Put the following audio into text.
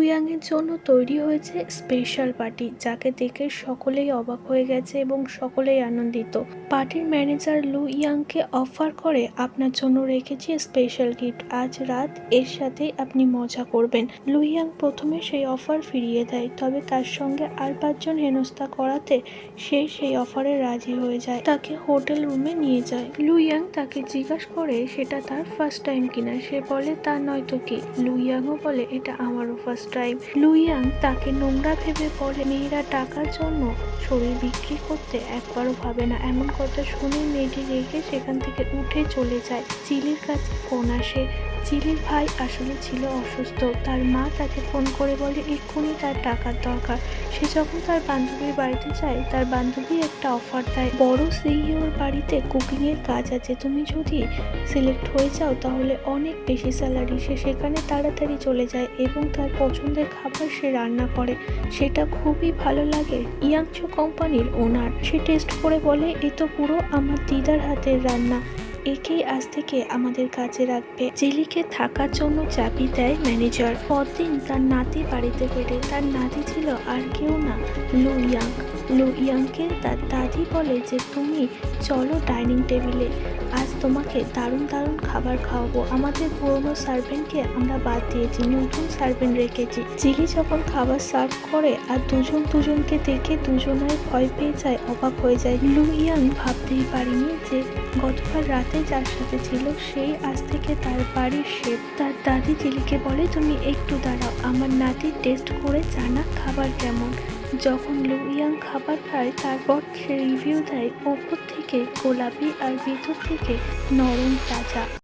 Young এর জন্য তৈরি হয়েছে স্পেশাল পার্টি, যাকে দেখে সকলেই অবাক হয়ে গেছে এবং সকলেই আনন্দিত। পার্টির ম্যানেজার লু ইয়াংকে অফার করে, আপনার জন্য রেখেছি স্পেশাল গিফট, আজ রাত এর সাথেই আপনি মজা করবেন। লু ইয়াং প্রথমে সেই অফার ফিরিয়ে দেয়, তবে তার সঙ্গে আর 5জন হেনস্থা করাতে সে সেই অফারে রাজি হয়ে যায়, তাকে হোটেল রুমে নিয়ে যায়। লু ইয়াং তাকে জিজ্ঞাসা করে সেটা তার ফার্স্ট টাইম কিনা। সে বলে তা নয় তো কি। লু ইয়াংও বলে এটা আমারও ফার্স্ট টাইম। লু ইয়াং তাকে নোংরা ভেবে বলে, মেয়েরা টাকার জন্য শরীর বিক্রি করতে একবারও ভাবে না। এমন কথা শুনে মেয়েটি রেগে সেখান থেকে উঠে চলে যায়। চিলির কাছে ফোন আসে। চিলির ভাই আসলে ছিল অসুস্থ। তার মা তাকে ফোন করে বলে এক্ষুনি তার টাকার দরকার। সে যখন তার বান্ধবীর বাড়িতে যায়, তার বান্ধবী একটা অফার দেয়, বড় সিইওর বাড়িতে কুকিং এর কাজ আছে, তুমি যদি সিলেক্ট হয়ে যাও তাহলে অনেক বেশি স্যালারি। সে সেখানে তাড়াতাড়ি চলে যায় এবং তার পছন্দের খাবার সে রান্না করে। সেটা খুবই ভালো লাগে ইয়াংচো কোম্পানির ওনার। সে টেস্ট করে বলে এ তো পুরো আমার দিদার হাতের রান্না, একেই আজ থেকে আমাদের কাছে রাখবে। জেলিকে থাকার জন্য চাবি দেয় ম্যানেজার। পরদিন তার নাতি বাড়িতে ফেরে। তার নাতি ছিল আর কেউ না, লু ইয়াং। লু ইয়াংকে তার দাদি বলে যে তুমি চলো ডাইনিং টেবিলে, আজ তোমাকে দারুণ দারুণ খাবার খাওয়াবো। আমাদের পুরনো সার্ভেন্টকে আমরা বাদ দিয়েছি, নতুন সার্ভেন্ট রেখেছি। জিলি যখন খাবার সার্ভ করে আর দুজনকে দেখে দুজনাই ভয় পেয়ে যায়, অবাক হয়ে যায়। লু ইয়াং ভাবতেই পারিনি যে গতকাল রাতে যার সাথে ছিল সেই আজ থেকে তার বাড়ির শেফ। তার দাদি জিলিকে বলে তুমি একটু দাঁড়াও, আমার নাতি টেস্ট করে জানা খাবার কেমন। যখন লু ইয়াং খাবার খায় তারপর সে রিভিউ দেয়, ওপর থেকে গোলাপি আর ভিতর থেকে নরম তাজা।